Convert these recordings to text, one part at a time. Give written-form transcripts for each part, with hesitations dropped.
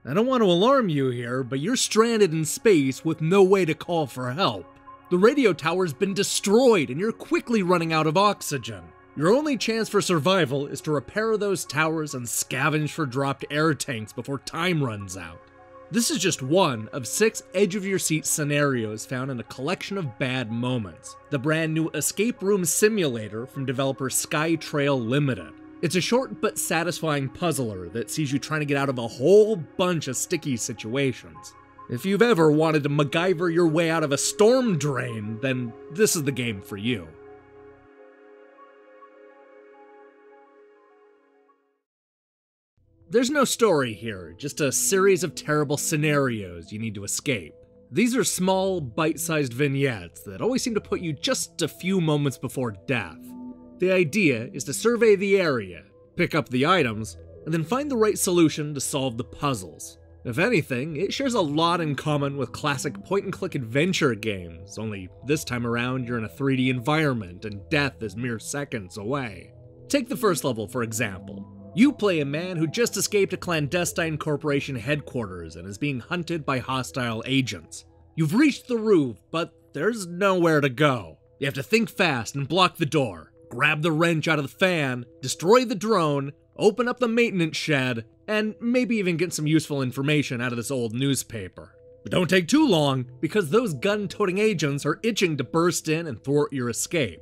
I don't want to alarm you here, but you're stranded in space with no way to call for help. The radio tower's been destroyed and you're quickly running out of oxygen. Your only chance for survival is to repair those towers and scavenge for dropped air tanks before time runs out. This is just one of 6 edge-of-your-seat scenarios found in a collection of bad moments, the brand new escape room simulator from developer Sky Trail Ltd. It's a short but satisfying puzzler that sees you trying to get out of a whole bunch of sticky situations. If you've ever wanted to MacGyver your way out of a storm drain, then this is the game for you. There's no story here, just a series of terrible scenarios you need to escape. These are small, bite-sized vignettes that always seem to put you just a few moments before death. The idea is to survey the area, pick up the items, and then find the right solution to solve the puzzles. If anything, it shares a lot in common with classic point-and-click adventure games, only this time around you're in a 3D environment and death is mere seconds away. Take the first level for example. You play a man who just escaped a clandestine corporation headquarters and is being hunted by hostile agents. You've reached the roof, but there's nowhere to go. You have to think fast and block the door, grab the wrench out of the fan, destroy the drone, open up the maintenance shed, and maybe even get some useful information out of this old newspaper. But don't take too long, because those gun-toting agents are itching to burst in and thwart your escape.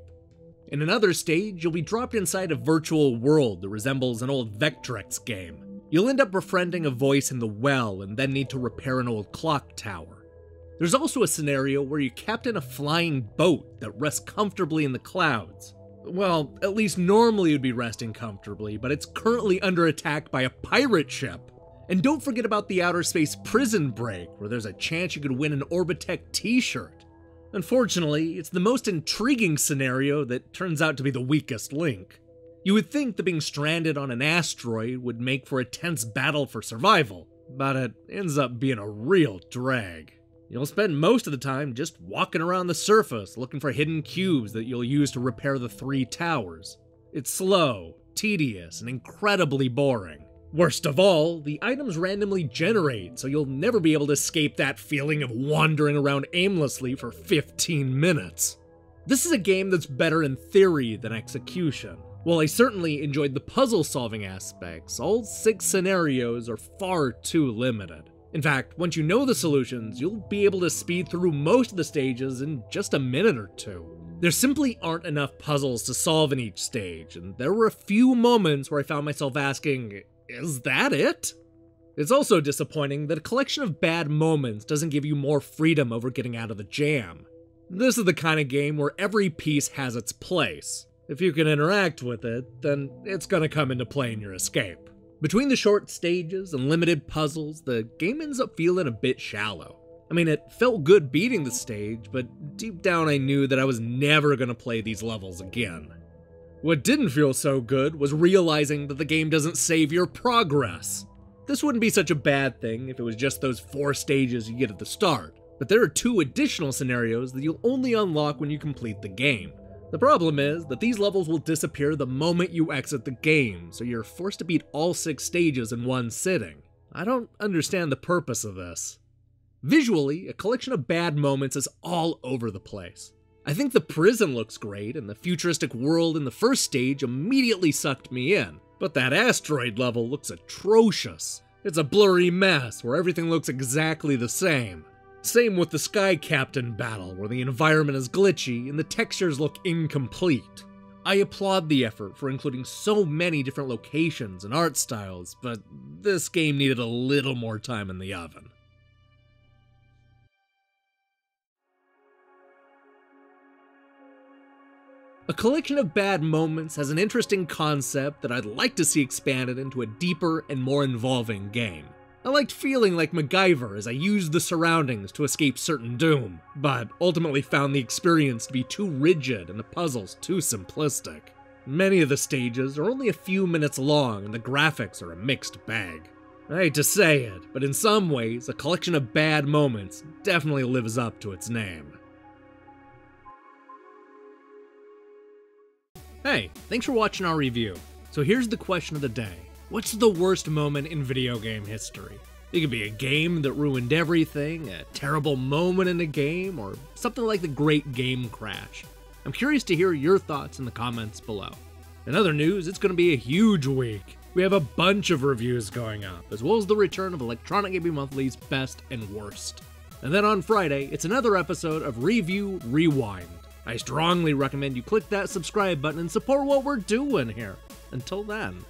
In another stage, you'll be dropped inside a virtual world that resembles an old Vectrex game. You'll end up befriending a voice in the well and then need to repair an old clock tower. There's also a scenario where you captain a flying boat that rests comfortably in the clouds. Well, at least normally you'd be resting comfortably, but it's currently under attack by a pirate ship. And don't forget about the outer space prison break, where there's a chance you could win an Orbitech t-shirt. Unfortunately, it's the most intriguing scenario that turns out to be the weakest link. You would think that being stranded on an asteroid would make for a tense battle for survival, but it ends up being a real drag. You'll spend most of the time just walking around the surface looking for hidden cubes that you'll use to repair the 3 towers. It's slow, tedious, and incredibly boring. Worst of all, the items randomly generate, so you'll never be able to escape that feeling of wandering around aimlessly for 15 minutes. This is a game that's better in theory than execution. While I certainly enjoyed the puzzle-solving aspects, all 6 scenarios are far too limited. In fact, once you know the solutions, you'll be able to speed through most of the stages in just a minute or 2. There simply aren't enough puzzles to solve in each stage, and there were a few moments where I found myself asking, is that it? It's also disappointing that a collection of bad moments doesn't give you more freedom over getting out of the jam. This is the kind of game where every piece has its place. If you can interact with it, then it's gonna come into play in your escape. Between the short stages and limited puzzles, the game ends up feeling a bit shallow. I mean, it felt good beating the stage, but deep down I knew that I was never gonna play these levels again. What didn't feel so good was realizing that the game doesn't save your progress. This wouldn't be such a bad thing if it was just those 4 stages you get at the start, but there are 2 additional scenarios that you'll only unlock when you complete the game. The problem is that these levels will disappear the moment you exit the game, so you're forced to beat all 6 stages in one sitting. I don't understand the purpose of this. Visually, a collection of bad moments is all over the place. I think the prison looks great, and the futuristic world in the first stage immediately sucked me in. But that asteroid level looks atrocious. It's a blurry mess where everything looks exactly the same. Same with the Sky Captain battle, where the environment is glitchy and the textures look incomplete. I applaud the effort for including so many different locations and art styles, but this game needed a little more time in the oven. A collection of bad moments has an interesting concept that I'd like to see expanded into a deeper and more involving game. I liked feeling like MacGyver as I used the surroundings to escape certain doom, but ultimately found the experience to be too rigid and the puzzles too simplistic. Many of the stages are only a few minutes long and the graphics are a mixed bag. I hate to say it, but in some ways, a collection of bad moments definitely lives up to its name. Hey, thanks for watching our review. So here's the question of the day. What's the worst moment in video game history? It could be a game that ruined everything, a terrible moment in a game, or something like the Great Game Crash. I'm curious to hear your thoughts in the comments below. In other news, it's going to be a huge week. We have a bunch of reviews going up, as well as the return of Electronic Gaming Monthly's Best and Worst. And then on Friday, it's another episode of Review Rewind. I strongly recommend you click that subscribe button and support what we're doing here. Until then.